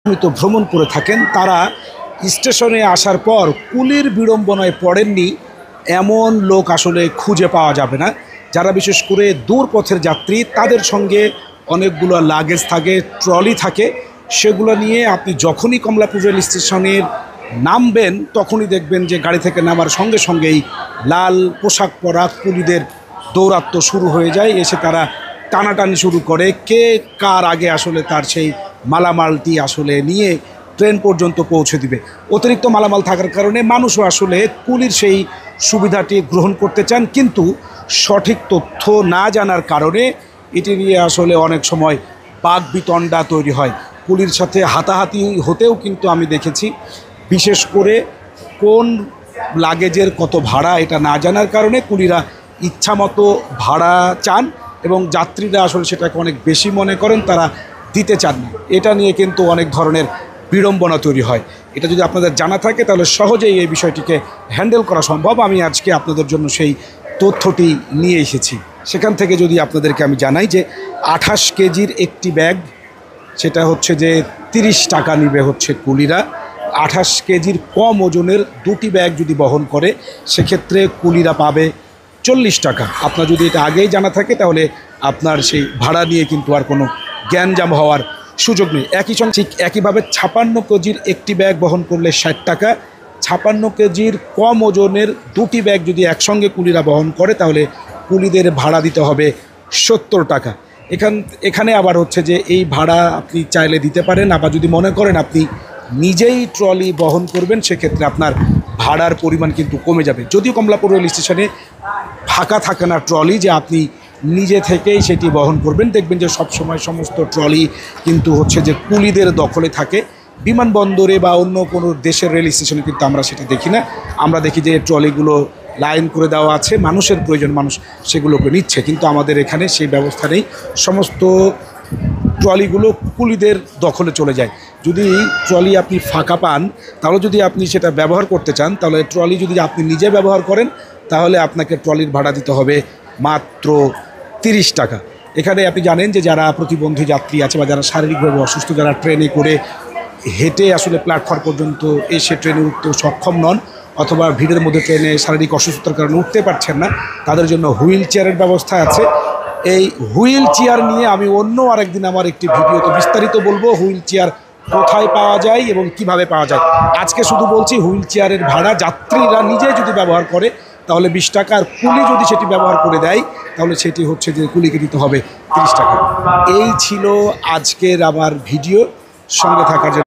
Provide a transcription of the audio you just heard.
নিয়মিত ভ্রমণ করে থাকেন তারা স্টেশনে আসার পর কুলির বিড়ম্বনায় পড়েননি এমন লোক আসলে খুঁজে পাওয়া যাবে না। যারা বিশেষ করে দূর পথের যাত্রী, তাদের সঙ্গে অনেকগুলো লাগেজ থাকে, ট্রলি থাকে, সেগুলো নিয়ে আপনি যখনই কমলাপুর রেল স্টেশনের নামবেন তখনই দেখবেন যে গাড়ি থেকে নামার সঙ্গে সঙ্গেই লাল পোশাক পরা কুলিদের দৌরাত্ম্য শুরু হয়ে যায়। এসে তারা টানাটানি শুরু করে, কে কার আগে আসলে তার সেই মালামালটি আসলে নিয়ে ট্রেন পর্যন্ত পৌঁছে দিবে। অতিরিক্ত মালামাল থাকার কারণে মানুষও আসলে কুলির সেই সুবিধাটি গ্রহণ করতে চান, কিন্তু সঠিক তথ্য না জানার কারণে এটি নিয়ে আসলে অনেক সময় বাকবিতণ্ডা তৈরি হয়। কুলির সাথে হাতাহাতি হতেও কিন্তু আমি দেখেছি, বিশেষ করে কোন লাগেজের কত ভাড়া এটা না জানার কারণে কুলিরা ইচ্ছামতো ভাড়া চান এবং যাত্রীরা আসলে সেটাকে অনেক বেশি মনে করেন, তারা দিতে চান না। এটা নিয়ে কিন্তু অনেক ধরনের বিড়ম্বনা তৈরি হয়। এটা যদি আপনাদের জানা থাকে তাহলে সহজেই এই বিষয়টিকে হ্যান্ডেল করা সম্ভব। আমি আজকে আপনাদের জন্য সেই তথ্যটি নিয়ে এসেছি। সেখান থেকে যদি আপনাদেরকে আমি জানাই যে 28 কেজির একটি ব্যাগ, সেটা হচ্ছে যে 30 টাকা নিবে হচ্ছে কুলিরা। 28 কেজির কম ওজনের দুটি ব্যাগ যদি বহন করে সেক্ষেত্রে কুলিরা পাবে 40 টাকা। আপনার যদি এটা আগেই জানা থাকে তাহলে আপনার সেই ভাড়া নিয়ে কিন্তু আর কোনো জ্ঞানজাম হওয়ার সুযোগ নেই। একই সঙ্গে ঠিক একইভাবে 56 কেজির একটি ব্যাগ বহন করলে 60 টাকা। 56 কেজির কম ওজনের দুটি ব্যাগ যদি একসঙ্গে কুলিরা বহন করে তাহলে কুলিদের ভাড়া দিতে হবে 70 টাকা। এখানে আবার হচ্ছে যে এই ভাড়া আপনি চাইলে দিতে পারেন, আবার যদি মনে করেন আপনি নিজেই ট্রলি বহন করবেন সেক্ষেত্রে আপনার ভাড়ার পরিমাণ কিন্তু কমে যাবে। যদিও কমলাপুর রেল স্টেশনে ফাঁকা থাকে না ট্রলি যে আপনি নিজে থেকেই সেটি বহন করবেন, দেখবেন যে সবসময় সমস্ত ট্রলি কিন্তু হচ্ছে যে কুলিদের দখলে থাকে। বিমানবন্দরে বা অন্য কোনো দেশের রেল স্টেশনে কিন্তু আমরা সেটা দেখি না। আমরা দেখি যে ট্রলিগুলো লাইন করে দেওয়া আছে, মানুষের প্রয়োজন মানুষ সেগুলোকে নিচ্ছে, কিন্তু আমাদের এখানে সেই ব্যবস্থা নেই। সমস্ত ট্রলিগুলো কুলিদের দখলে চলে যায়। যদি ট্রলি আপনি ফাঁকা পান তাহলে যদি আপনি সেটা ব্যবহার করতে চান, তাহলে ট্রলি যদি আপনি নিজে ব্যবহার করেন তাহলে আপনাকে ট্রলির ভাড়া দিতে হবে মাত্র 30 টাকা। এখানে আপনি জানেন যে যারা প্রতিবন্ধী যাত্রী আছে বা যারা শারীরিকভাবে অসুস্থ, যারা ট্রেনে করে হেঁটে আসলে প্ল্যাটফর্ম পর্যন্ত এসে ট্রেনে উঠতে সক্ষম নন, অথবা ভিড়ের মধ্যে ট্রেনে শারীরিক অসুস্থতার কারণে উঠতে পারছেন না, তাদের জন্য হুইল চেয়ারের ব্যবস্থা আছে। এই হুইল চেয়ার নিয়ে আমি অন্য আরেকদিন আমার একটি ভিডিওতে বিস্তারিত বলবো, হুইল চেয়ার কোথায় পাওয়া যায় এবং কিভাবে পাওয়া যায়। আজকে শুধু বলছি হুইল চেয়ারের ভাড়া যাত্রীরা নিজে যদি ব্যবহার করে তাহলে 20 টাকা, আর কুলি যদি সেটি ব্যবহার করে দেয় তাহলে সেটি হচ্ছে যে কুলিকে দিতে হবে 30 টাকা। এই ছিল আজকের আমার ভিডিও। সঙ্গে থাকার জন্য